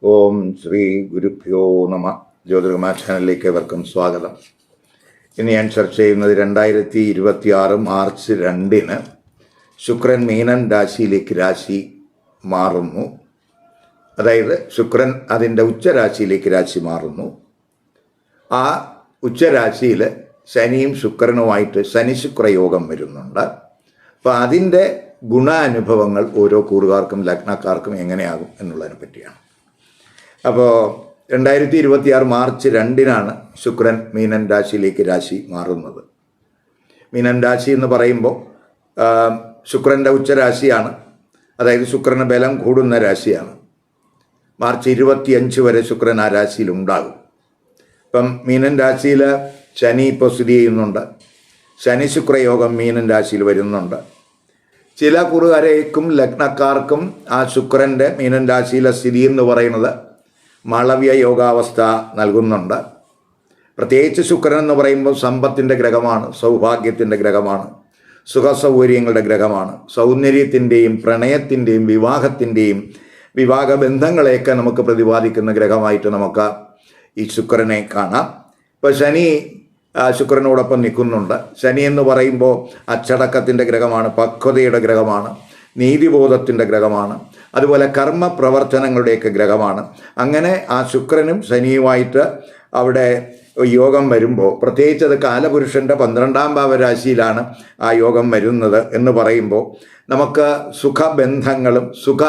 ഓം ശ്രീ ഗുരുഭ്യോ നമ. ജ്യോതിർഗമ ചാനലിലേക്ക് ഏവർക്കും സ്വാഗതം. ഇന്ന് ഞാൻ ചർച്ച ചെയ്യുന്നത് 2026 മാർച്ച് 2 ശുക്രൻ മീനൻ രാശിയിലേക്ക് രാശി മാറുന്നു. അതായത് ശുക്രൻ അതിൻ്റെ ഉച്ചരാശിയിലേക്ക് രാശി മാറുന്നു. ആ ഉച്ചരാശിയിൽ ശനിയും ശുക്രനുമായിട്ട് ശനി ശുക്ര യോഗം വരുന്നുണ്ട്. അപ്പോൾ അതിൻ്റെ ഗുണാനുഭവങ്ങൾ ഓരോ കൂറുകാർക്കും ലഗ്നക്കാർക്കും എങ്ങനെയാകും എന്നുള്ളതിനെ പറ്റിയാണ്. അപ്പോൾ 2026 മാർച്ച് 2 ശുക്രൻ മീനൻ രാശിയിലേക്ക് രാശി മാറുന്നത്. മീനൻ രാശി എന്ന് പറയുമ്പോൾ ശുക്രൻ്റെ ഉച്ചരാശിയാണ്. അതായത് ശുക്രന് ബലം കൂടുന്ന രാശിയാണ്. മാർച്ച് 25 വരെ ശുക്രൻ ആ രാശിയിലുണ്ടാകും. ഇപ്പം മീനൻ രാശിയിൽ ശനി ഇപ്പോൾ സ്ഥിതി ചെയ്യുന്നുണ്ട്. ശനി ശുക്രയോഗം മീനൻ രാശിയിൽ വരുന്നുണ്ട്. ചില കുറുകാരേക്കും ലഗ്നക്കാർക്കും ആ ശുക്രൻ്റെ മീനൻ രാശിയിലെ സ്ഥിതി എന്ന് പറയുന്നത് മാളവ്യ യോഗാവസ്ഥ നൽകുന്നുണ്ട്. പ്രത്യേകിച്ച് ശുക്രൻ എന്ന് പറയുമ്പോൾ സമ്പത്തിൻ്റെ ഗ്രഹമാണ്, സൗഭാഗ്യത്തിൻ്റെ ഗ്രഹമാണ്, സുഖസൗകര്യങ്ങളുടെ ഗ്രഹമാണ്, സൗന്ദര്യത്തിൻ്റെയും പ്രണയത്തിൻ്റെയും വിവാഹത്തിൻ്റെയും വിവാഹബന്ധങ്ങളെയൊക്കെ നമുക്ക് പ്രതിപാദിക്കുന്ന ഗ്രഹമായിട്ട് നമുക്ക് ഈ ശുക്രനെ കാണാം. ഇപ്പോൾ ശനി ശുക്രനോടൊപ്പം നിൽക്കുന്നുണ്ട്. ശനി എന്ന് പറയുമ്പോൾ അച്ചടക്കത്തിൻ്റെ ഗ്രഹമാണ്, പക്വതയുടെ ഗ്രഹമാണ്, നീതിബോധത്തിൻ്റെ ഗ്രഹമാണ്, അതുപോലെ കർമ്മ പ്രവർത്തനങ്ങളുടെയൊക്കെ ഗ്രഹമാണ്. അങ്ങനെ ആ ശുക്രനും ശനിയുമായിട്ട് അവിടെ യോഗം വരുമ്പോൾ, പ്രത്യേകിച്ച് അത് കാലപുരുഷൻ്റെ 12ാം ഭാവരാശിയിലാണ് ആ യോഗം വരുന്നത് എന്ന് പറയുമ്പോൾ നമുക്ക് സുഖബന്ധങ്ങളും സുഖ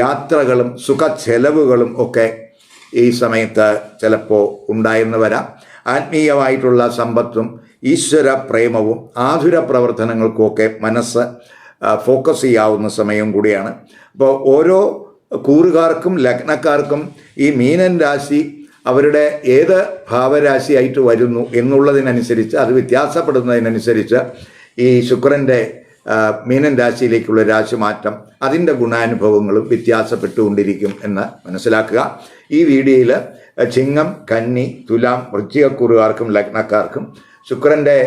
യാത്രകളും സുഖ ചെലവുകളും ഒക്കെ ഈ സമയത്ത് ചിലപ്പോൾ ഉണ്ടായെന്ന് വരാം. ആത്മീയമായിട്ടുള്ള സമ്പത്തും ഈശ്വര പ്രേമവും ആതുര പ്രവർത്തനങ്ങൾക്കുമൊക്കെ മനസ്സ് ഫോക്കസ് ചെയ്യാവുന്ന സമയം കൂടിയാണ്. അപ്പോൾ ഓരോ കൂറുകാർക്കും ലഗ്നക്കാർക്കും ഈ മീനൻ രാശി അവരുടെ ഏത് ഭാവരാശിയായിട്ട് വരുന്നു എന്നുള്ളതിനനുസരിച്ച്, അത് വ്യത്യാസപ്പെടുന്നതിനനുസരിച്ച് ഈ ശുക്രൻ്റെ മീനൻ രാശിയിലേക്കുള്ള രാശിമാറ്റം അതിൻ്റെ ഗുണാനുഭവങ്ങളും വ്യത്യാസപ്പെട്ടുകൊണ്ടിരിക്കും എന്ന് മനസ്സിലാക്കുക. ഈ വീഡിയോയിൽ ചിങ്ങം, കന്നി, തുലാം, വൃശ്ചികക്കൂറുകാർക്കും ലഗ്നക്കാർക്കും ശുക്രൻ്റെ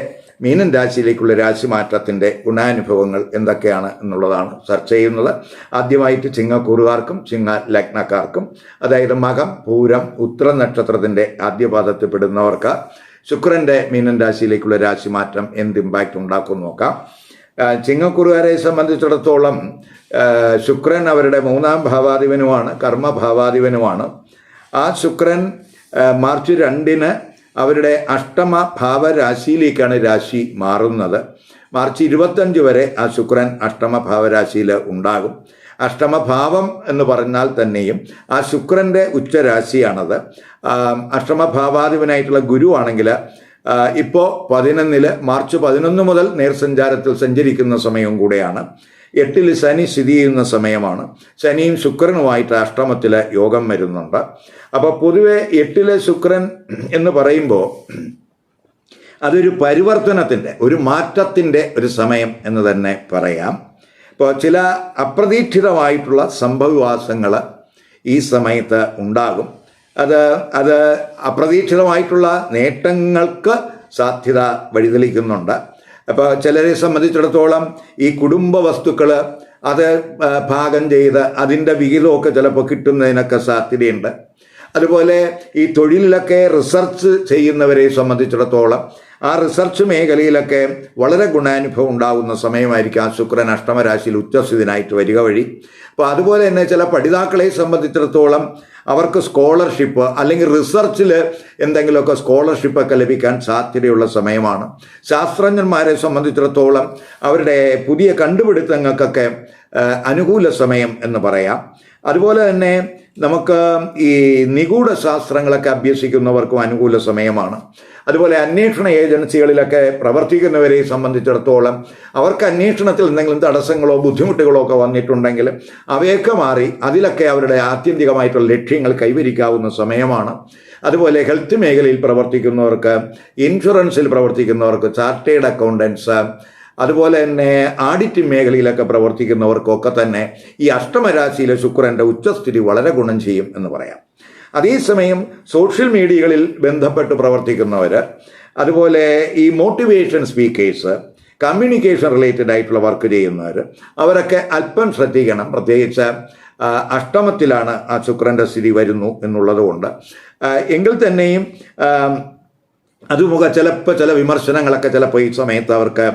മീനൻ രാശിയിലേക്കുള്ള രാശിമാറ്റത്തിൻ്റെ ഗുണാനുഭവങ്ങൾ എന്തൊക്കെയാണ് എന്നുള്ളതാണ് ചർച്ച ചെയ്യുന്നത്. ആദ്യമായിട്ട് ചിങ്ങക്കൂറുകാർക്കും ചിങ്ങ ലഗ്നക്കാർക്കും, അതായത് മകം, പൂരം, ഉത്ര നക്ഷത്രത്തിൻ്റെ ആദ്യപാദത്തിൽ പെടുന്നവർക്ക് ശുക്രൻ്റെ മീനൻ രാശിയിലേക്കുള്ള രാശിമാറ്റം എന്ത് ഇമ്പാക്റ്റ് ഉണ്ടാക്കും നോക്കാം. ചിങ്ങക്കൂറുകാരെ സംബന്ധിച്ചിടത്തോളം ശുക്രൻ അവരുടെ 3ാം ഭാവാധിപനുമാണ്, കർമ്മഭാവാധിപനുമാണ്. ആ ശുക്രൻ മാർച്ച് 2 അവരുടെ അഷ്ടമ ഭാവരാശിയിലേക്കാണ് രാശി മാറുന്നത്. മാർച്ച് 25 വരെ ആ ശുക്രൻ അഷ്ടമ ഭാവരാശിയിൽ ഉണ്ടാകും. അഷ്ടമഭാവം എന്ന് പറഞ്ഞാൽ തന്നെയും ആ ശുക്രൻ്റെ ഉച്ചരാശിയാണത്. അഷ്ടമഭാവാധിപനായിട്ടുള്ള ഗുരു ആണെങ്കിൽ ഇപ്പോൾ 11 മാർച്ച് 11 മുതൽ നേർസഞ്ചാരത്തിൽ സഞ്ചരിക്കുന്ന സമയവും കൂടെയാണ്. 8 ശനി സ്ഥിതി ചെയ്യുന്ന സമയമാണ്. ശനിയും ശുക്രനുമായിട്ട് അഷ്ടമത്തിൽ യോഗം വരുന്നുണ്ട്. അപ്പോൾ പൊതുവെ 8 ശുക്രൻ എന്ന് പറയുമ്പോൾ അതൊരു പരിവർത്തനത്തിൻ്റെ, ഒരു മാറ്റത്തിൻ്റെ ഒരു സമയം എന്ന് തന്നെ പറയാം. ഇപ്പോൾ ചില അപ്രതീക്ഷിതമായിട്ടുള്ള സംഭവവികാസങ്ങൾ ഈ സമയത്ത് ഉണ്ടാകും. അത് അപ്രതീക്ഷിതമായിട്ടുള്ള നേട്ടങ്ങൾക്ക് സാധ്യത വഴിതെളിക്കുന്നുണ്ട്. അപ്പോൾ ചിലരെ സംബന്ധിച്ചിടത്തോളം ഈ കുടുംബ വസ്തുക്കൾ അത് ഭാഗം ചെയ്ത് അതിൻ്റെ വിഹിതമൊക്കെ ചിലപ്പോൾ കിട്ടുന്നതിനൊക്കെ സാധ്യതയുണ്ട്. അതുപോലെ ഈ തൊഴിലിലൊക്കെ റിസർച്ച് ചെയ്യുന്നവരെ സംബന്ധിച്ചിടത്തോളം ആ റിസർച്ച് മേഖലയിലൊക്കെ വളരെ ഗുണാനുഭവം ഉണ്ടാകുന്ന സമയമായിരിക്കും ആ ശുക്രൻ അഷ്ടമരാശിയിൽ ഉച്ചസ്ഥിതനായിട്ട് വരിക വഴി. അപ്പോൾ അതുപോലെ തന്നെ ചില പഠിതാക്കളെ സംബന്ധിച്ചിടത്തോളം അവർക്ക് സ്കോളർഷിപ്പ് അല്ലെങ്കിൽ റിസർച്ചിൽ എന്തെങ്കിലുമൊക്കെ സ്കോളർഷിപ്പൊക്കെ ലഭിക്കാൻ സാധ്യതയുള്ള സമയമാണ്. ശാസ്ത്രജ്ഞന്മാരെ സംബന്ധിച്ചിടത്തോളം അവരുടെ പുതിയ കണ്ടുപിടുത്തങ്ങൾക്കൊക്കെ അനുകൂല സമയം എന്ന് പറയാം. അതുപോലെ തന്നെ നമുക്ക് ഈ നിഗൂഢ ശാസ്ത്രങ്ങളൊക്കെ അഭ്യസിക്കുന്നവർക്കും അനുകൂല സമയമാണ്. അതുപോലെ അന്വേഷണ ഏജൻസികളിലൊക്കെ പ്രവർത്തിക്കുന്നവരെ സംബന്ധിച്ചിടത്തോളം അവർക്ക് അന്വേഷണത്തിൽ എന്തെങ്കിലും തടസ്സങ്ങളോ ബുദ്ധിമുട്ടുകളോ ഒക്കെ വന്നിട്ടുണ്ടെങ്കിൽ അവയൊക്കെ മാറി അതിലൊക്കെ അവരുടെ ആത്യന്തികമായിട്ടുള്ള ലക്ഷ്യങ്ങൾ കൈവരിക്കാവുന്ന സമയമാണ്. അതുപോലെ ഹെൽത്ത് മേഖലയിൽ പ്രവർത്തിക്കുന്നവർക്ക്, ഇൻഷുറൻസിൽ പ്രവർത്തിക്കുന്നവർക്ക്, ചാർട്ടേഡ് അക്കൗണ്ടൻസ്, അതുപോലെ തന്നെ ആഡിറ്റിംഗ് മേഖലയിലൊക്കെ പ്രവർത്തിക്കുന്നവർക്കൊക്കെ തന്നെ ഈ അഷ്ടമരാശിയിലെ ശുക്രൻ്റെ ഉച്ചസ്ഥിതി വളരെ ഗുണം ചെയ്യും എന്ന് പറയാം. അതേസമയം സോഷ്യൽ മീഡിയകളിൽ ബന്ധപ്പെട്ട് പ്രവർത്തിക്കുന്നവർ, അതുപോലെ ഈ മോട്ടിവേഷൻ സ്പീക്കേഴ്സ്, കമ്മ്യൂണിക്കേഷൻ റിലേറ്റഡ് ആയിട്ടുള്ള വർക്ക് ചെയ്യുന്നവർ അവരൊക്കെ അല്പം ശ്രദ്ധിക്കണം. പ്രത്യേകിച്ച് അഷ്ടമത്തിലാണ് ആ ശുക്രൻ്റെ സ്ഥിതി വരുന്നു എന്നുള്ളത് കൊണ്ട്. എങ്കിൽ തന്നെയും അതുമുഖം ചിലപ്പോൾ ചില വിമർശനങ്ങളൊക്കെ ചിലപ്പോൾ ഈ സമയത്ത് അവർക്ക്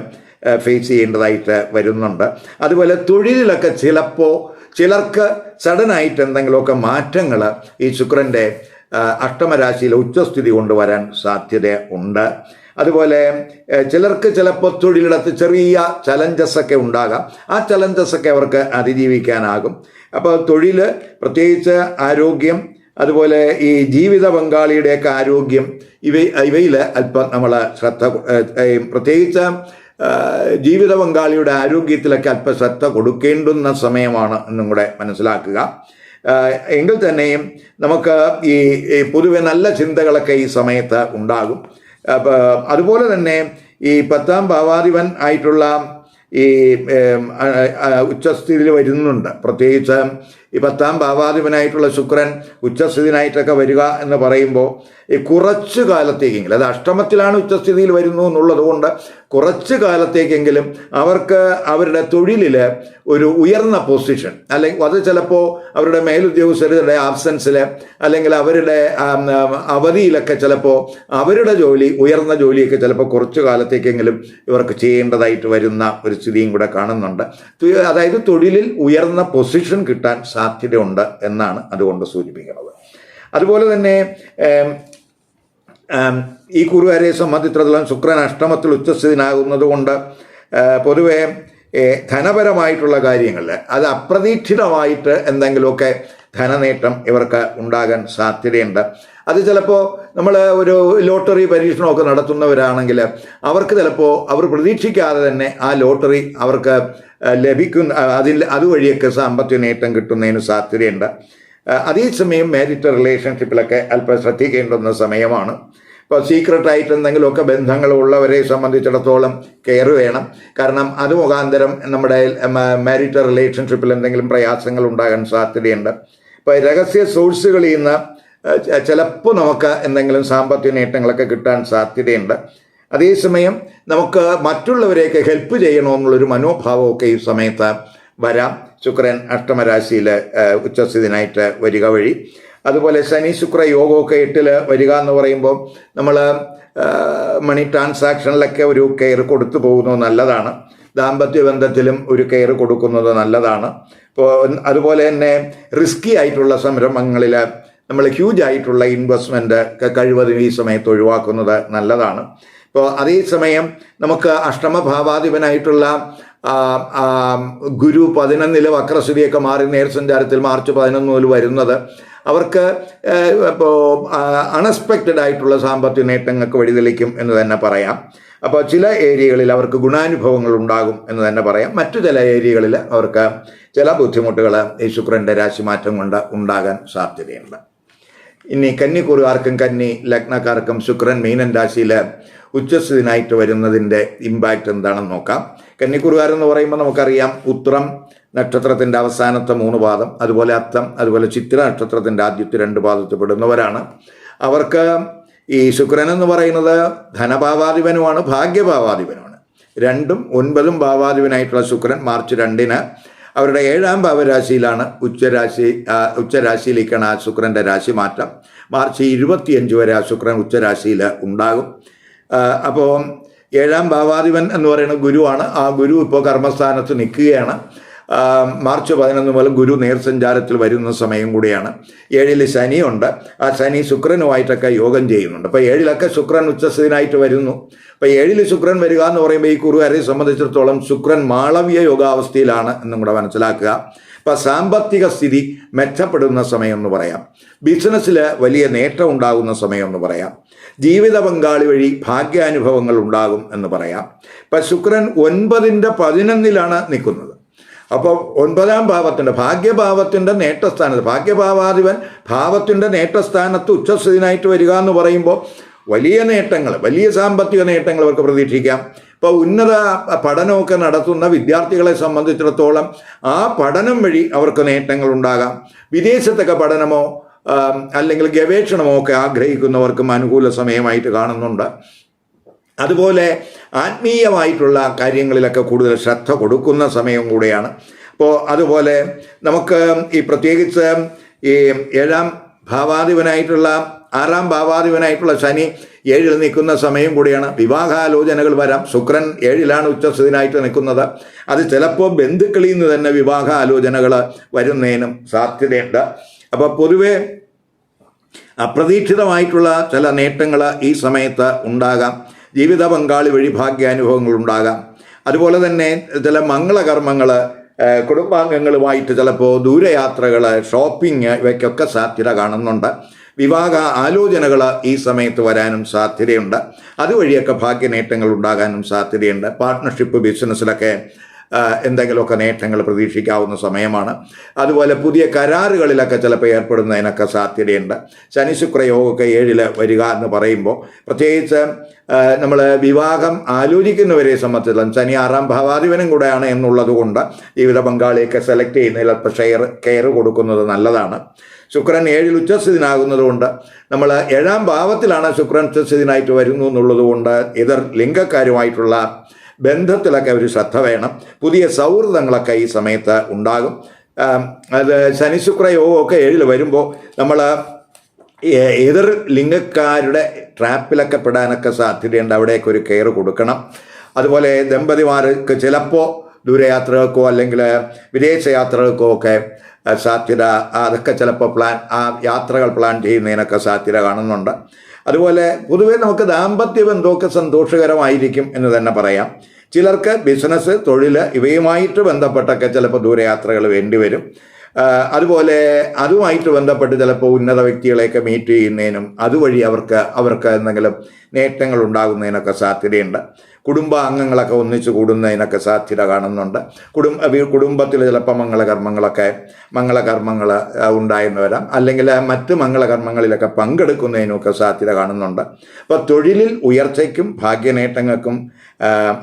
ഫേസ് ചെയ്യേണ്ടതായിട്ട് വരുന്നുണ്ട്. അതുപോലെ തൊഴിലിലൊക്കെ ചിലപ്പോൾ ചിലർക്ക് സഡനായിട്ട് എന്തെങ്കിലുമൊക്കെ മാറ്റങ്ങൾ ഈ ശുക്രൻ്റെ അഷ്ടമരാശിയിൽ ഉച്ചസ്ഥിതി കൊണ്ടുവരാൻ സാധ്യത ഉണ്ട്. അതുപോലെ ചിലർക്ക് ചിലപ്പോൾ തൊഴിലിടത്ത് ചെറിയ ചലഞ്ചസൊക്കെ ഉണ്ടാകാം. ആ ചലഞ്ചസൊക്കെ അവർക്ക് അതിജീവിക്കാനാകും. അപ്പോൾ തൊഴിൽ, പ്രത്യേകിച്ച് ആരോഗ്യം, അതുപോലെ ഈ ജീവിത പങ്കാളിയുടെയൊക്കെ ആരോഗ്യം, ഇവയിൽ അല്പം നമ്മൾ ശ്രദ്ധ, പ്രത്യേകിച്ച് ജീവിത പങ്കാളിയുടെ ആരോഗ്യത്തിലൊക്കെ അല്പം ശ്രദ്ധ കൊടുക്കേണ്ടുന്ന സമയമാണ് എന്നും കൂടെ മനസ്സിലാക്കുക. എങ്കിൽ തന്നെയും നമുക്ക് ഈ പൊതുവെ നല്ല ചിന്തകളൊക്കെ ഈ സമയത്ത് ഉണ്ടാകും. അതുപോലെ തന്നെ ഈ 10ാം ഭാവാധിപൻ ആയിട്ടുള്ള ഈ ഉച്ചസ്ഥിതിയിൽ വരുന്നുണ്ട്. പ്രത്യേകിച്ച് ഈ 10ാം ഭാവാധിപനായിട്ടുള്ള ശുക്രൻ ഉച്ചസ്ഥിതിനായിട്ടൊക്കെ വരിക എന്ന് പറയുമ്പോൾ ഈ കുറച്ചു കാലത്തേക്കെങ്കിലും, അത് അഷ്ടമത്തിലാണ് ഉച്ചസ്ഥിതിയിൽ വരുന്നു എന്നുള്ളത് കൊണ്ട് കുറച്ചു കാലത്തേക്കെങ്കിലും അവർക്ക് അവരുടെ തൊഴിലിൽ ഒരു ഉയർന്ന പൊസിഷൻ, അല്ലെങ്കിൽ അത് ചിലപ്പോൾ അവരുടെ മേലുദ്യോഗസ്ഥരുടെ ആബ്സൻസിൽ അല്ലെങ്കിൽ അവരുടെ അവധിയിലൊക്കെ ചിലപ്പോൾ അവരുടെ ജോലി, ഉയർന്ന ജോലിയൊക്കെ ചിലപ്പോൾ കുറച്ചു കാലത്തേക്കെങ്കിലും ഇവർക്ക് ചെയ്യേണ്ടതായിട്ട് വരുന്ന ഒരു സ്ഥിതിയും കൂടെ കാണുന്നുണ്ട്. അതായത് തൊഴിലിൽ ഉയർന്ന പൊസിഷൻ കിട്ടാൻ സാധ്യതയുണ്ട് എന്നാണ് അതുകൊണ്ട് സൂചിപ്പിക്കുന്നത്. അതുപോലെ തന്നെ ഈ കുറുകാരെ സംബന്ധിച്ചിടത്തോളം ശുക്രൻ അഷ്ടമത്തിൽ ഉച്ചസ്ഥിതനാകുന്നത് കൊണ്ട് പൊതുവെ ധനപരമായിട്ടുള്ള കാര്യങ്ങളിൽ അത് അപ്രതീക്ഷിതമായിട്ട് എന്തെങ്കിലുമൊക്കെ ധനനേട്ടം ഇവർക്ക് ഉണ്ടാകാൻ സാധ്യതയുണ്ട്. അത് ചിലപ്പോൾ നമ്മൾ ഒരു ലോട്ടറി പരീക്ഷണമൊക്കെ നടത്തുന്നവരാണെങ്കിൽ അവർക്ക് ചിലപ്പോൾ അവർ പ്രതീക്ഷിക്കാതെ തന്നെ ആ ലോട്ടറി അവർക്ക് അതുവഴിയൊക്കെ സാമ്പത്തിക നേട്ടം കിട്ടുന്നതിന് സാധ്യതയുണ്ട്. അതേസമയം മാരിറ്റൽ റിലേഷൻഷിപ്പിലൊക്കെ അല്പം ശ്രദ്ധിക്കേണ്ടുന്ന സമയമാണ്. ഇപ്പോൾ സീക്രട്ടായിട്ട് എന്തെങ്കിലുമൊക്കെ ബന്ധങ്ങളുള്ളവരെ സംബന്ധിച്ചിടത്തോളം കെയർ വേണം. കാരണം അത് മുഖാന്തരം നമ്മുടെ മാരിറ്റൽ റിലേഷൻഷിപ്പിൽ എന്തെങ്കിലും പ്രയാസങ്ങൾ ഉണ്ടാകാൻ സാധ്യതയുണ്ട്. ഇപ്പോൾ രഹസ്യ സോഴ്സുകളിൽ നിന്ന് ചിലപ്പോൾ നമുക്ക് എന്തെങ്കിലും സാമ്പത്തിക നേട്ടങ്ങളൊക്കെ കിട്ടാൻ സാധ്യതയുണ്ട്. അതേസമയം നമുക്ക് മറ്റുള്ളവരെയൊക്കെ ഹെൽപ്പ് ചെയ്യണമെന്നുള്ളൊരു മനോഭാവമൊക്കെ ഈ സമയത്ത് വരാം. ശുക്രൻ അഷ്ടമരാശിയിൽ ഉച്ചസ്ഥിതിനായിട്ട് വരിക വഴി. അതുപോലെ ശനി ശുക്ര യോഗമൊക്കെ 8 വരിക എന്ന് പറയുമ്പോൾ നമ്മൾ മണി ട്രാൻസാക്ഷനിലൊക്കെ ഒരു കെയർ കൊടുത്തു പോകുന്നത് നല്ലതാണ്. ദാമ്പത്യ ബന്ധത്തിലും ഒരു കെയർ കൊടുക്കുന്നത് നല്ലതാണ്. ഇപ്പോൾ അതുപോലെ തന്നെ റിസ്കി ആയിട്ടുള്ള സംരംഭങ്ങളിൽ നമ്മൾ ഹ്യൂജ് ആയിട്ടുള്ള ഇൻവെസ്റ്റ്മെൻറ്റ് കഴിവതും ഈ സമയത്ത് ഒഴിവാക്കുന്നത് നല്ലതാണ്. ഇപ്പോൾ അതേസമയം നമുക്ക് അഷ്ടമഭാവാധിപനായിട്ടുള്ള ഗുരു 11 വക്രസ്ഥിതിയൊക്കെ മാറി നേർസഞ്ചാരത്തിൽ മാർച്ച് 11 മുതൽ വരുന്നത് അവർക്ക് ഇപ്പോൾ അൺഎക്സ്പെക്റ്റഡ് ആയിട്ടുള്ള സാമ്പത്തിക നേട്ടങ്ങൾക്ക് വഴിതെളിക്കും എന്ന് തന്നെ പറയാം. അപ്പോൾ ചില ഏരിയകളിൽ അവർക്ക് ഗുണാനുഭവങ്ങൾ ഉണ്ടാകും എന്ന് തന്നെ പറയാം. മറ്റു ചില ഏരിയകളിൽ അവർക്ക് ചില ബുദ്ധിമുട്ടുകൾ ഈ ശുക്രൻ്റെ രാശിമാറ്റം കൊണ്ട് ഉണ്ടാകാൻ സാധ്യതയുണ്ട്. ഇനി കന്നിക്കുറുകാർക്കും കന്നി ലഗ്നക്കാർക്കും ശുക്രൻ മീനൻ രാശിയിൽ ഉച്ചസ്ഥിതിനായിട്ട് വരുന്നതിൻ്റെ ഇമ്പാക്റ്റ് എന്താണെന്ന് നോക്കാം. കന്നിക്കുറുകാരെന്ന് പറയുമ്പോൾ നമുക്കറിയാം ഉത്രം നക്ഷത്രത്തിൻ്റെ അവസാനത്തെ 3 പാദം, അതുപോലെ അത്തം, അതുപോലെ ചിത്തിര നക്ഷത്രത്തിൻ്റെ ആദ്യത്തെ 2 പാദത്തിൽ പെടുന്നവരാണ്. അവർക്ക് ഈ ശുക്രൻ എന്ന് പറയുന്നത് ധനഭാവാധിപനുമാണ്, ഭാഗ്യഭാവാധിപനുമാണ്. 2ഉം 9ഉം ഭാവാധിപനായിട്ടുള്ള ശുക്രൻ മാർച്ച് 2-ന് അവരുടെ 7ാം ഭാവരാശിയിലാണ് ഉച്ചരാശിയിലേക്കാണ് ആ ശുക്രൻ്റെ രാശി മാറ്റം. മാർച്ച് 25 വരെ ആ ശുക്രൻ ഉച്ചരാശിയിൽ ഉണ്ടാകും. അപ്പോൾ 7ാം ഭാവാധിപൻ എന്ന് പറയുന്ന ഗുരുവാണ്. ആ ഗുരു ഇപ്പോൾ കർമ്മസ്ഥാനത്ത് നിൽക്കുകയാണ്. മാർച്ച് 11 മുതൽ ഗുരു നേർസഞ്ചാരത്തിൽ വരുന്ന സമയം കൂടിയാണ്. 7-ൽ ശനിയുണ്ട്. ആ ശനി ശുക്രനുമായിട്ടൊക്കെ യോഗം ചെയ്യുന്നുണ്ട്. അപ്പോൾ 7-ലൊക്കെ ശുക്രൻ ഉച്ചസ്ഥിതിനായിട്ട് വരുന്നു. അപ്പോൾ 7-ൽ ശുക്രൻ വരിക എന്ന് പറയുമ്പോൾ ഈ കുറുകാരെ സംബന്ധിച്ചിടത്തോളം ശുക്രൻ മാളവ്യ യോഗാവസ്ഥയിലാണ് എന്നും കൂടെ മനസ്സിലാക്കുക. അപ്പോൾ സാമ്പത്തിക സ്ഥിതി മെച്ചപ്പെടുന്ന സമയം എന്ന് പറയാം. ബിസിനസ്സിൽ വലിയ നേട്ടം ഉണ്ടാകുന്ന സമയം എന്ന് പറയാം. ജീവിത പങ്കാളി വഴി ഭാഗ്യാനുഭവങ്ങൾ ഉണ്ടാകും എന്ന് പറയാം. ഇപ്പം ശുക്രൻ 9-ന്റെ 11-ലാണ് നിൽക്കുന്നത്. അപ്പോൾ 9ാം ഭാവത്തിൻ്റെ ഭാഗ്യഭാവത്തിൻ്റെ നേട്ടസ്ഥാനത്ത്, ഭാഗ്യഭാവാധിപൻ ഭാവത്തിൻ്റെ നേട്ടസ്ഥാനത്ത് ഉച്ചസ്ഥിതിനായിട്ട് വരിക എന്ന് പറയുമ്പോൾ വലിയ നേട്ടങ്ങൾ, വലിയ സാമ്പത്തിക നേട്ടങ്ങൾ അവർക്ക് പ്രതീക്ഷിക്കാം. ഇപ്പോൾ ഉന്നത പഠനമൊക്കെ നടത്തുന്ന വിദ്യാർത്ഥികളെ സംബന്ധിച്ചിടത്തോളം ആ പഠനം വഴി അവർക്ക് നേട്ടങ്ങൾ ഉണ്ടാകാം. വിദേശത്തൊക്കെ പഠനമോ അല്ലെങ്കിൽ ഗവേഷണമോ ഒക്കെ ആഗ്രഹിക്കുന്നവർക്കും അനുകൂല സമയമായിട്ട് കാണുന്നുണ്ട്. അതുപോലെ ആത്മീയമായിട്ടുള്ള കാര്യങ്ങളിലൊക്കെ കൂടുതൽ ശ്രദ്ധ കൊടുക്കുന്ന സമയം കൂടെയാണ്. അപ്പോൾ അതുപോലെ നമുക്ക് ഈ പ്രത്യേകിച്ച് ഈ ആറാം ഭാവാധിപനായിട്ടുള്ള ശനി 7 നിൽക്കുന്ന സമയം കൂടിയാണ്. വിവാഹാലോചനകൾ വരാം. ശുക്രൻ 7 ഉച്ചസ്ഥിതിനായിട്ട് നിൽക്കുന്നത്. അത് ചിലപ്പോൾ ബന്ധുക്കളിൽ നിന്ന് തന്നെ വിവാഹാലോചനകൾ വരുന്നതിനും സാധ്യതയുണ്ട്. അപ്പോൾ പൊതുവെ അപ്രതീക്ഷിതമായിട്ടുള്ള ചില നേട്ടങ്ങൾ ഈ സമയത്ത് ഉണ്ടാകാം. ജീവിത പങ്കാളി വഴി ഭാഗ്യാനുഭവങ്ങൾ ഉണ്ടാകാം. അതുപോലെ തന്നെ ചില മംഗളകർമ്മങ്ങൾ, കുടുംബാംഗങ്ങളുമായിട്ട് ചിലപ്പോൾ ദൂരയാത്രകൾ, ഷോപ്പിംഗ്, ഇവയ്ക്കൊക്കെ സാധ്യത കാണുന്നുണ്ട്. വിവാഹ ആലോചനകൾ ഈ സമയത്ത് വരാനും സാധ്യതയുണ്ട്. അതുവഴിയൊക്കെ ഭാഗ്യനേട്ടങ്ങൾ ഉണ്ടാകാനും സാധ്യതയുണ്ട്. പാർട്ട്ണർഷിപ്പ് ബിസിനസ്സിലൊക്കെ എന്തെങ്കിലുമൊക്കെ നേട്ടങ്ങൾ പ്രതീക്ഷിക്കാവുന്ന സമയമാണ്. അതുപോലെ പുതിയ കരാറുകളിലൊക്കെ ചിലപ്പോൾ ഏർപ്പെടുന്നതിനൊക്കെ സാധ്യതയുണ്ട്. ശനി ശുക്ര യോഗമൊക്കെ 7 വരിക എന്ന് പറയുമ്പോൾ പ്രത്യേകിച്ച് നമ്മൾ വിവാഹം ആലോചിക്കുന്നവരെ സംബന്ധിച്ചിടത്തോളം ശനി 6ാം ഭാവാധിപനും കൂടെയാണ് എന്നുള്ളത് കൊണ്ട് ജീവിത പങ്കാളിയൊക്കെ സെലക്ട് ചെയ്യുന്നതിൽ അല്പം കെയർ കൊടുക്കുന്നത് നല്ലതാണ്. ശുക്രൻ 7 ഉച്ചസ്ഥിതിനാകുന്നത് കൊണ്ട് നമ്മൾ 7ാം ഭാവത്തിലാണ് ശുക്രൻ ഉച്ചസ്ഥിതിനായിട്ട് വരുന്നു എന്നുള്ളത് കൊണ്ട് എതിർ ലിംഗക്കാരുമായിട്ടുള്ള ബന്ധത്തിലൊക്കെ ഒരു ശ്രദ്ധ വേണം. പുതിയ സൗഹൃദങ്ങളൊക്കെ ഈ സമയത്ത് ഉണ്ടാകും. അത് ശനി ശുക്ര യോഗമൊക്കെ 7 വരുമ്പോൾ നമ്മൾ എതിർ ലിംഗക്കാരുടെ ട്രാപ്പിലൊക്കെ പെടാനൊക്കെ സാധ്യതയുണ്ട്. അവിടേക്ക് ഒരു കെയർ കൊടുക്കണം. അതുപോലെ ദമ്പതിമാർക്ക് ചിലപ്പോൾ ദൂരയാത്രകൾക്കോ അല്ലെങ്കിൽ വിദേശ യാത്രകൾക്കോ ഒക്കെ സാധ്യത, അതൊക്കെ ചിലപ്പോൾ യാത്രകൾ പ്ലാൻ ചെയ്യുന്നതിനൊക്കെ സാധ്യത കാണുന്നുണ്ട്. അതുപോലെ പൊതുവെ നമുക്ക് ദാമ്പത്യ ബന്ധമൊക്കെ സന്തോഷകരമായിരിക്കും എന്ന് തന്നെ പറയാം. ചിലർക്ക് ബിസിനസ്, തൊഴിൽ ഇവയുമായിട്ട് ബന്ധപ്പെട്ടൊക്കെ ചിലപ്പോൾ ദൂരയാത്രകൾ വേണ്ടിവരും. അതുപോലെ അതുമായിട്ട് ബന്ധപ്പെട്ട് ചിലപ്പോൾ ഉന്നത വ്യക്തികളെയൊക്കെ മീറ്റ് ചെയ്യുന്നതിനും അതുവഴി അവർക്ക് എന്തെങ്കിലും നേട്ടങ്ങൾ ഉണ്ടാകുന്നതിനൊക്കെ സാധ്യതയുണ്ട്. കുടുംബ അംഗങ്ങളൊക്കെ ഒന്നിച്ചു കൂടുന്നതിനൊക്കെ സാധ്യത കാണുന്നുണ്ട്. കുടുംബത്തിൽ ചിലപ്പോൾ മംഗളകർമ്മങ്ങൾ ഉണ്ടായെന്ന് വരാം. അല്ലെങ്കിൽ മറ്റ് മംഗളകർമ്മങ്ങളിലൊക്കെ പങ്കെടുക്കുന്നതിനൊക്കെ സാധ്യത കാണുന്നുണ്ട്. അപ്പോൾ തൊഴിലിൽ ഉയർച്ചയ്ക്കും ഭാഗ്യനേട്ടങ്ങൾക്കും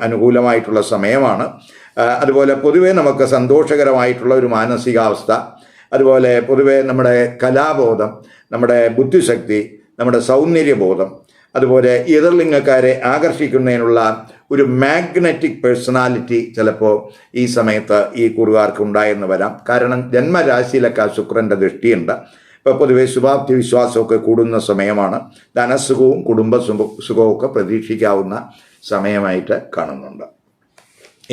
അനുകൂലമായിട്ടുള്ള സമയമാണ്. അതുപോലെ പൊതുവെ നമുക്ക് സന്തോഷകരമായിട്ടുള്ള ഒരു മാനസികാവസ്ഥ, അതുപോലെ പൊതുവെ നമ്മുടെ കലാബോധം, നമ്മുടെ ബുദ്ധിശക്തി, നമ്മുടെ സൗന്ദര്യബോധം, അതുപോലെ എതിർലിംഗക്കാരെ ആകർഷിക്കുന്നതിനുള്ള ഒരു മാഗ്നറ്റിക് പേഴ്സണാലിറ്റി ചിലപ്പോൾ ഈ സമയത്ത് ഈ കുറുകാർക്ക് ഉണ്ടായെന്ന് വരാം. കാരണം ജന്മരാശിയിലൊക്കെ ശുക്രൻ്റെ ദൃഷ്ടിയുണ്ട്. ഇപ്പോൾ പൊതുവെ ശുഭാപ്തി വിശ്വാസമൊക്കെ കൂടുന്ന സമയമാണ്. ധനസുഖവും കുടുംബ സുഖവും ഒക്കെ പ്രതീക്ഷിക്കാവുന്ന സമയമായിട്ട് കാണുന്നുണ്ട്.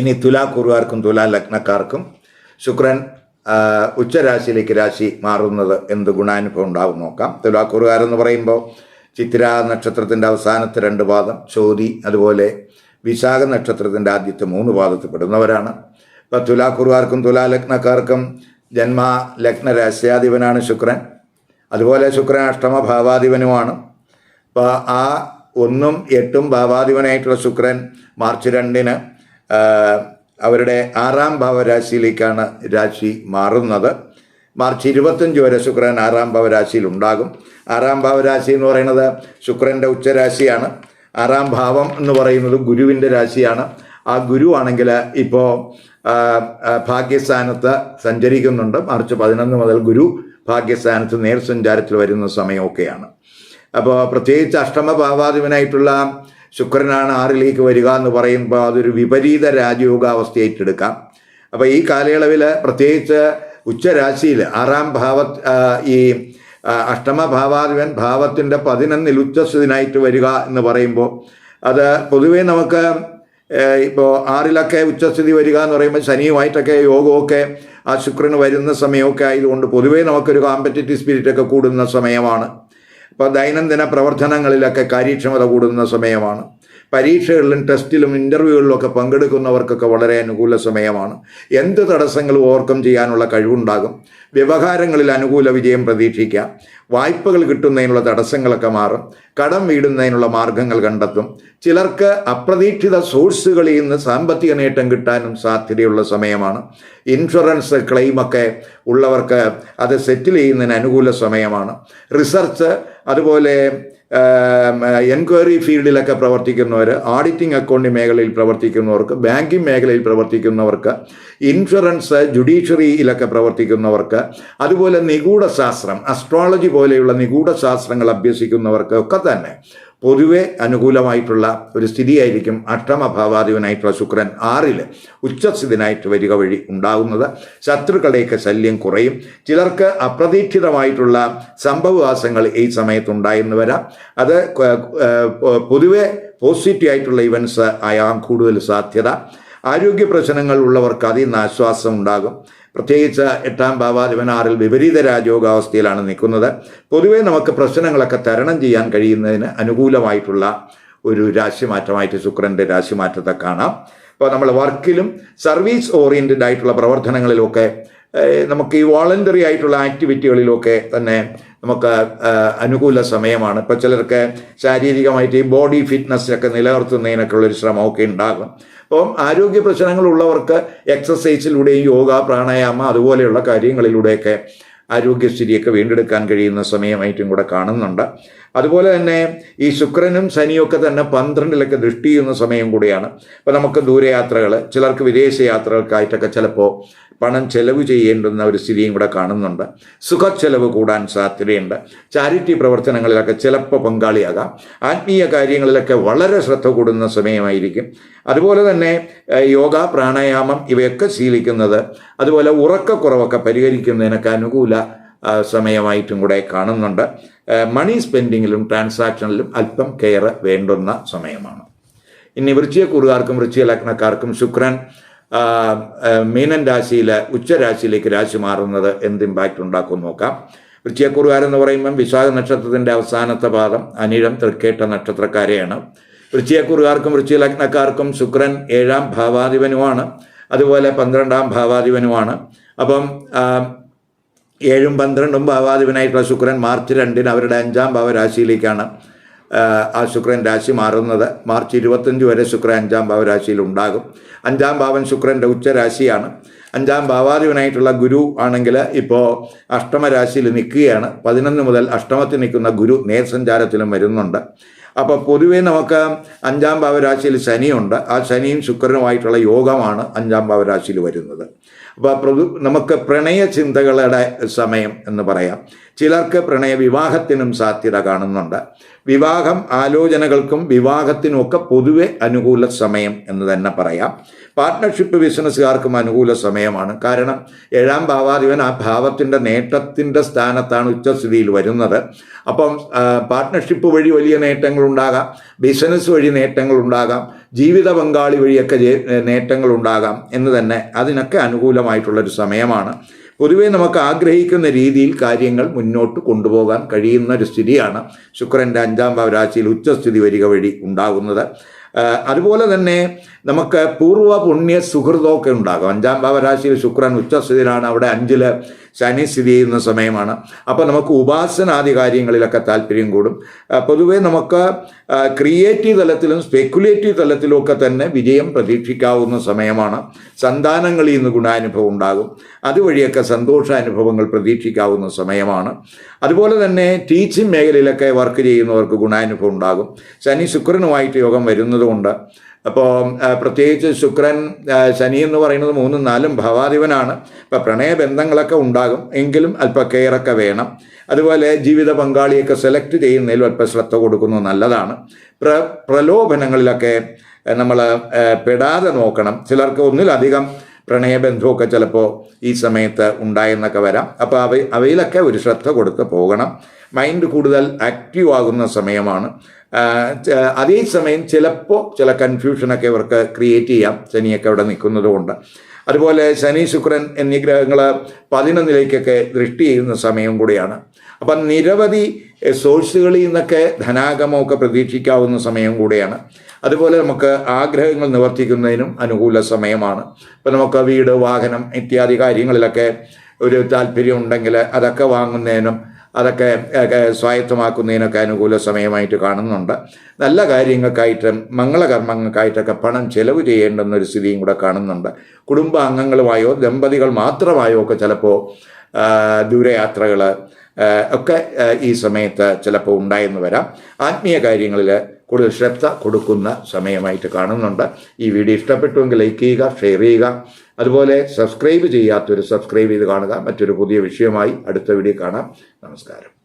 ഇനി തുലാക്കുറുകാർക്കും തുലാ ലഗ്നക്കാർക്കും ശുക്രൻ ഉച്ചരാശിയിലേക്ക് രാശി മാറുന്നത് എന്ത് ഗുണാനുഭവം ഉണ്ടാവും നോക്കാം. തുലാക്കുറുകാരെന്ന് പറയുമ്പോൾ ചിത്തിര നക്ഷത്രത്തിൻ്റെ അവസാനത്തെ 2 പാദം, ചോതി, അതുപോലെ വിശാഖ നക്ഷത്രത്തിൻ്റെ ആദ്യത്തെ 3 പാദത്തിൽ പെടുന്നവരാണ്. ഇപ്പോൾ തുലാക്കുറുകാർക്കും തുലാ ലഗ്നക്കാർക്കും ജന്മ ലഗ്ന രാശ്യാധിപനാണ് ശുക്രൻ. അതുപോലെ ശുക്രൻ അഷ്ടമ ഭാവാധിപനുമാണ്. അപ്പോൾ ആ 1ഉം 8ഉം ഭാവാധിപനായിട്ടുള്ള ശുക്രൻ മാർച്ച് 2-ന് അവരുടെ 6ാം ഭാവരാശിയിലേക്കാണ് രാശി മാറുന്നത്. മാർച്ച് 25 വരെ ശുക്രൻ 6ാം ഭാവരാശിയിൽ ഉണ്ടാകും. 6ാം ഭാവരാശി എന്ന് പറയുന്നത് ശുക്രൻ്റെ ഉച്ചരാശിയാണ്. 6ാം ഭാവം എന്ന് പറയുന്നത് ഗുരുവിൻ്റെ രാശിയാണ്. ആ ഗുരു ആണെങ്കിൽ ഇപ്പോൾ ഭാഗ്യസ്ഥാനത്ത് സഞ്ചരിക്കുന്നുണ്ട്. മാർച്ച് 11 മുതൽ ഗുരു ഭാഗ്യസ്ഥാനത്ത് നേർസഞ്ചാരത്തിൽ വരുന്ന സമയമൊക്കെയാണ്. അപ്പോൾ പ്രത്യേകിച്ച് അഷ്ടമ ഭാവാധിപനായിട്ടുള്ള ശുക്രനാണ് 6ലേക്ക് വരിക എന്ന് പറയുമ്പോൾ അതൊരു വിപരീത രാജയോഗാവസ്ഥയായിട്ടെടുക്കാം. അപ്പോൾ ഈ കാലയളവിൽ പ്രത്യേകിച്ച് ഉച്ചരാശിയിൽ 6ാം ഈ അഷ്ടമ ഭാവാധിപൻ ഭാവത്തിൻ്റെ 11-ൽ ഉച്ചസ്ഥിതിനായിട്ട് വരിക എന്ന് പറയുമ്പോൾ അത് പൊതുവേ നമുക്ക് ഇപ്പോൾ 6ലൊക്കെ ഉച്ചസ്ഥിതി വരിക എന്ന് പറയുമ്പോൾ ശനിയുമായിട്ടൊക്കെ യോഗമൊക്കെ ആ ശുക്രന് വരുന്ന സമയമൊക്കെ ആയതുകൊണ്ട് പൊതുവേ നമുക്കൊരു കോമ്പറ്റേറ്റീവ് സ്പിരിറ്റൊക്കെ കൂടുന്ന സമയമാണ്. അപ്പോൾ ദൈനംദിന പ്രവർത്തനങ്ങളിലൊക്കെ കാര്യക്ഷമത കൂടുന്ന സമയമാണ്. പരീക്ഷകളിലും ടെസ്റ്റിലും ഇൻ്റർവ്യൂകളിലൊക്കെ പങ്കെടുക്കുന്നവർക്കൊക്കെ വളരെ അനുകൂല സമയമാണ്. എന്ത് തടസ്സങ്ങളും ഓവർകം ചെയ്യാനുള്ള കഴിവുണ്ടാകും. വ്യവഹാരങ്ങളിൽ അനുകൂല വിജയം പ്രതീക്ഷിക്കാം. വായ്പകൾ കിട്ടുന്നതിനുള്ള തടസ്സങ്ങളൊക്കെ മാറും. കടം വീടുന്നതിനുള്ള മാർഗങ്ങൾ കണ്ടെത്തും. ചിലർക്ക് അപ്രതീക്ഷിത സോഴ്സുകളിൽ നിന്ന് സാമ്പത്തിക നേട്ടം കിട്ടാനും സാധ്യതയുള്ള സമയമാണ്. ഇൻഷുറൻസ് ക്ലെയിമൊക്കെ ഉള്ളവർക്ക് അത് സെറ്റിൽ ചെയ്യുന്നതിന് അനുകൂല സമയമാണ്. റിസർച്ച്, അതുപോലെ എൻക്വയറി ഫീൽഡിലൊക്കെ പ്രവർത്തിക്കുന്നവർ, ഓഡിറ്റിംഗ് അക്കൗണ്ടിംഗ് മേഖലയിൽ പ്രവർത്തിക്കുന്നവർക്ക്, ബാങ്കിങ് മേഖലയിൽ പ്രവർത്തിക്കുന്നവർക്ക്, ഇൻഷുറൻസ്, ജുഡീഷ്യറിയിലൊക്കെ പ്രവർത്തിക്കുന്നവർക്ക്, അതുപോലെ നിഗൂഢശാസ്ത്രം, അസ്ട്രോളജി പോലെയുള്ള നിഗൂഢശാസ്ത്രങ്ങൾ അഭ്യസിക്കുന്നവർക്ക് ഒക്കെ തന്നെ പൊതുവെ അനുകൂലമായിട്ടുള്ള ഒരു സ്ഥിതിയായിരിക്കും അഷ്ടമഭാവാധിപനായിട്ടുള്ള ശുക്രൻ 6 ഉച്ചസ്ഥിതനായിട്ട് വരിക വഴി ഉണ്ടാകുന്നത്. ശത്രുക്കളുടെയൊക്കെ ശല്യം കുറയും. ചിലർക്ക് അപ്രതീക്ഷിതമായിട്ടുള്ള സംഭവവാസങ്ങൾ ഈ സമയത്തുണ്ടായെന്ന് വരാം. അത് പൊതുവെ പോസിറ്റീവ് ആയിട്ടുള്ള ഇവൻസ് ആയാം കൂടുതൽ സാധ്യത. ആരോഗ്യ പ്രശ്നങ്ങൾ ഉള്ളവർക്ക് അതിൽ നിന്ന് ആശ്വാസം ഉണ്ടാകും. പ്രത്യേകിച്ച് 8ാം ഭാവാധിപൻ 6 വിപരീത രാജയോഗാവസ്ഥയിലാണ് നിൽക്കുന്നത്. പൊതുവേ നമുക്ക് പ്രശ്നങ്ങളൊക്കെ തരണം ചെയ്യാൻ കഴിയുന്നതിന് അനുകൂലമായിട്ടുള്ള ഒരു രാശിമാറ്റമായിട്ട് ശുക്രൻ്റെ രാശിമാറ്റത്തെ കാണാം. അപ്പോൾ നമ്മൾ വർക്കിലും സർവീസ് ഓറിയൻറ്റഡ് ആയിട്ടുള്ള പ്രവർത്തനങ്ങളിലൊക്കെ നമുക്ക് ഈ വോളണ്ടറി ആയിട്ടുള്ള ആക്ടിവിറ്റികളിലൊക്കെ തന്നെ നമുക്ക് അനുകൂല സമയമാണ്. ഇപ്പോൾ ചിലർക്ക് ശാരീരികമായിട്ട് ഈ ബോഡി ഫിറ്റ്നസ്സൊക്കെ നിലനിർത്തുന്നതിനൊക്കെ ഉള്ളൊരു ശ്രമമൊക്കെ ഉണ്ടാകും. അപ്പം ആരോഗ്യ പ്രശ്നങ്ങളുള്ളവർക്ക് എക്സസൈസിലൂടെയും യോഗ, പ്രാണായാമം അതുപോലെയുള്ള കാര്യങ്ങളിലൂടെയൊക്കെ ആരോഗ്യസ്ഥിതിയൊക്കെ വീണ്ടെടുക്കാൻ കഴിയുന്ന സമയമായിട്ടും കൂടെ കാണുന്നുണ്ട്. അതുപോലെ തന്നെ ഈ ശുക്രനും ശനിയൊക്കെ തന്നെ 12 ദൃഷ്ടി ചെയ്യുന്ന സമയം കൂടിയാണ്. അപ്പോൾ നമുക്ക് ദൂരയാത്രകൾ, ചിലർക്ക് വിദേശ യാത്രകൾക്കായിട്ടൊക്കെ ചിലപ്പോൾ പണം ചെലവ് ചെയ്യേണ്ടുന്ന ഒരു സ്ഥിതിയും കൂടെ കാണുന്നുണ്ട്. സുഖച്ചെലവ് കൂടാൻ സാധ്യതയുണ്ട്. ചാരിറ്റി പ്രവർത്തനങ്ങളിലൊക്കെ ചിലപ്പോൾ പങ്കാളിയാകാം. ആത്മീയ കാര്യങ്ങളിലൊക്കെ വളരെ ശ്രദ്ധ കൂടുന്ന സമയമായിരിക്കും. അതുപോലെ തന്നെ യോഗ, പ്രാണായാമം ഇവയൊക്കെ ശീലിക്കുന്നത്, അതുപോലെ ഉറക്കക്കുറവൊക്കെ പരിഹരിക്കുന്നതിനൊക്കെ അനുകൂല സമയമായിട്ടും കൂടെ കാണുന്നുണ്ട്. മണി സ്പെൻഡിങ്ങിലും ട്രാൻസാക്ഷനിലും അല്പം കെയർ വേണ്ടുന്ന സമയമാണ്. ഇനി വൃശ്ചികക്കൂറുകാർക്കും വൃശ്ചിക ലഗ്നക്കാർക്കും ശുക്രൻ മീനൻ രാശിയിൽ ഉച്ചരാശിയിലേക്ക് രാശി മാറുന്നത് എന്ത് ഇമ്പാക്റ്റ് ഉണ്ടാക്കും നോക്കാം. വൃശ്ചികക്കൂറുകാരെന്ന് പറയുമ്പം വിശാഖ നക്ഷത്രത്തിൻ്റെ അവസാനത്തെ പാദം അനിഴം തൃക്കേട്ട നക്ഷത്രക്കാരെയാണ്. വൃശ്ചികക്കൂറുകാർക്കും വൃശ്ചിക ലഗ്നക്കാർക്കും ശുക്രൻ 7ാം ഭാവാധിപനുമാണ്, അതുപോലെ 12ാം ഭാവാധിപനുമാണ്. അപ്പം 7ഉം 12ഉം ഭാവാധിപനായിട്ടുള്ള ശുക്രൻ മാർച്ച് 2 അവരുടെ 5ാം ഭാവരാശിയിലേക്കാണ് ആ ശുക്രൻ രാശി മാറുന്നത്. മാർച്ച് 25 വരെ ശുക്രൻ 5ാം ഭാവരാശിയിൽ ഉണ്ടാകും. 5ാം ഭാവൻ ശുക്രൻ്റെ ഉച്ചരാശിയാണ്. 5ാം ഭാവാധിപനായിട്ടുള്ള ഗുരു ആണെങ്കിൽ ഇപ്പോൾ അഷ്ടമരാശിയിൽ നിൽക്കുകയാണ്. 11 മുതൽ അഷ്ടമത്തിൽ നിൽക്കുന്ന ഗുരു നേർസഞ്ചാരത്തിലും വരുന്നുണ്ട്. അപ്പോൾ പൊതുവേ നമുക്ക് 5ാം ഭാവരാശിയിൽ ശനിയുണ്ട്. ആ ശനിയും ശുക്രനുമായിട്ടുള്ള യോഗമാണ് 5ാം ഭാവരാശിയിൽ വരുന്നത്. അപ്പോൾ നമുക്ക് പ്രണയ ചിന്തകളുടെ സമയം എന്ന് പറയാം. ചിലർക്ക് പ്രണയ വിവാഹത്തിനും സാധ്യത കാണുന്നുണ്ട്. വിവാഹം ആലോചനകൾക്കും വിവാഹത്തിനുമൊക്കെ പൊതുവെ അനുകൂല സമയം എന്ന് തന്നെ പറയാം. പാർട്ട്ണർഷിപ്പ് ബിസിനസ്സുകാർക്കും അനുകൂല സമയമാണ്. കാരണം 7ാം ഭാവാധിപൻ ആ ഭാവത്തിൻ്റെ നേട്ടത്തിൻ്റെ സ്ഥാനത്താണ് ഉച്ചസ്ഥിതിയിൽ വരുന്നത്. അപ്പം പാർട്ട്ണർഷിപ്പ് വഴി വലിയ നേട്ടങ്ങളുണ്ടാകാം, ബിസിനസ് വഴി നേട്ടങ്ങളുണ്ടാകാം, ജീവിത പങ്കാളി വഴിയൊക്കെ നേട്ടങ്ങളുണ്ടാകാം എന്ന് തന്നെ അതിനൊക്കെ അനുകൂലമായിട്ടുള്ളൊരു സമയമാണ്. പൊതുവെ നമുക്ക് ആഗ്രഹിക്കുന്ന രീതിയിൽ കാര്യങ്ങൾ മുന്നോട്ട് കൊണ്ടുപോകാൻ കഴിയുന്ന ഒരു സ്ഥിതിയാണ് ശുക്രൻ്റെ 5ാം ഭാവരാശിയിൽ ഉച്ചസ്ഥിതി വരിക വഴി ഉണ്ടാകുന്നത്. അതുപോലെ തന്നെ നമുക്ക് പൂർവ്വ പുണ്യ സുഹൃതമൊക്കെ ഉണ്ടാകും. 5ാം ഭാവരാശിയിൽ ശുക്രൻ ഉച്ചസ്ഥിതിയിലാണ്, അവിടെ 5ൽ ശനി സ്ഥിതി ചെയ്യുന്ന സമയമാണ്. അപ്പോൾ നമുക്ക് ഉപാസനാദി കാര്യങ്ങളിലൊക്കെ താല്പര്യം കൂടും. പൊതുവെ നമുക്ക് ക്രിയേറ്റീവ് തലത്തിലും സ്പെക്കുലേറ്റീവ് തലത്തിലും ഒക്കെ തന്നെ വിജയം പ്രതീക്ഷിക്കാവുന്ന സമയമാണ്. സന്താനങ്ങളിൽ നിന്ന് ഗുണാനുഭവം ഉണ്ടാകും. അതുവഴിയൊക്കെ സന്തോഷാനുഭവങ്ങൾ പ്രതീക്ഷിക്കാവുന്ന സമയമാണ്. അതുപോലെ തന്നെ ടീച്ചിങ് മേഖലയിലൊക്കെ വർക്ക് ചെയ്യുന്നവർക്ക് ഗുണാനുഭവം ഉണ്ടാകും. ശനി ശുക്രനുമായിട്ട് യോഗം വരുന്നതുകൊണ്ട് അപ്പോൾ പ്രത്യേകിച്ച് ശുക്രൻ ശനി എന്ന് പറയുന്നത് 3ഉം 4ഉം ഭാവാധിപനാണ്. ഇപ്പോൾ പ്രണയബന്ധങ്ങളൊക്കെ ഉണ്ടാകും, എങ്കിലും അല്പ കെയറൊക്കെ വേണം. അതുപോലെ ജീവിത പങ്കാളിയൊക്കെ സെലക്ട് ചെയ്യുന്നതിലും അല്പം ശ്രദ്ധ കൊടുക്കുന്നത് നല്ലതാണ്. പ്രലോഭനങ്ങളിലൊക്കെ നമ്മൾ പെടാതെ നോക്കണം. ചിലർക്ക് ഒന്നിലധികം പ്രണയബന്ധമൊക്കെ ചിലപ്പോൾ ഈ സമയത്ത് ഉണ്ടായെന്നൊക്കെ വരാം. അപ്പോൾ അവയിലൊക്കെ ഒരു ശ്രദ്ധ കൊടുത്ത് പോകണം. മൈൻഡ് കൂടുതൽ ആക്റ്റീവ് ആകുന്ന സമയമാണ്. അതേസമയം ചിലപ്പോൾ ചില കൺഫ്യൂഷനൊക്കെ ഇവർക്ക് ക്രിയേറ്റ് ചെയ്യാം, ശനിയൊക്കെ അവിടെ നിൽക്കുന്നത് കൊണ്ട്. അതുപോലെ ശനി ശുക്രൻ എന്നീ ഗ്രഹങ്ങൾ 11ലേക്കൊക്കെ ദൃഷ്ടി ചെയ്യുന്ന സമയം കൂടിയാണ്. അപ്പം നിരവധി സോഴ്സുകളിൽ നിന്നൊക്കെ ധനാഗമമൊക്കെ പ്രതീക്ഷിക്കാവുന്ന സമയം കൂടിയാണ്. അതുപോലെ നമുക്ക് ആഗ്രഹങ്ങൾ നിവർത്തിക്കുന്നതിനും അനുകൂല സമയമാണ്. ഇപ്പം നമുക്ക് വീട്, വാഹനം ഇത്യാദി കാര്യങ്ങളിലൊക്കെ ഒരു താല്പര്യം ഉണ്ടെങ്കിൽ അതൊക്കെ വാങ്ങുന്നതിനും അതൊക്കെ സ്വായത്തമാക്കുന്നതിനൊക്കെ അനുകൂല സമയമായിട്ട് കാണുന്നുണ്ട്. നല്ല കാര്യങ്ങൾക്കായിട്ടും മംഗളകർമ്മങ്ങൾക്കായിട്ടൊക്കെ പണം ചെലവ് ചെയ്യേണ്ടുന്ന ഒരു സ്ഥിതിയും കൂടെ കാണുന്നുണ്ട്. കുടുംബാംഗങ്ങളുമായോ ദമ്പതികൾ മാത്രമായോ ഒക്കെ ചിലപ്പോൾ ദൂരയാത്രകൾ ഒക്കെ ഈ സമയത്ത് ചിലപ്പോൾ ഉണ്ടായെന്ന് വരാം. ആത്മീയ കാര്യങ്ങളിൽ കൂടുതൽ ശ്രദ്ധ കൊടുക്കുന്ന സമയമായിട്ട് കാണുന്നുണ്ട്. ഈ വീഡിയോ ഇഷ്ടപ്പെട്ടുവെങ്കിൽ ലൈക്ക് ചെയ്യുക, ഷെയർ ചെയ്യുക. അതുപോലെ സബ്സ്ക്രൈബ് ചെയ്യാത്തവർ സബ്സ്ക്രൈബ് ചെയ്ത് കാണുക. മറ്റൊരു പുതിയ വിഷയമായി അടുത്ത വീഡിയോ കാണാം. നമസ്കാരം.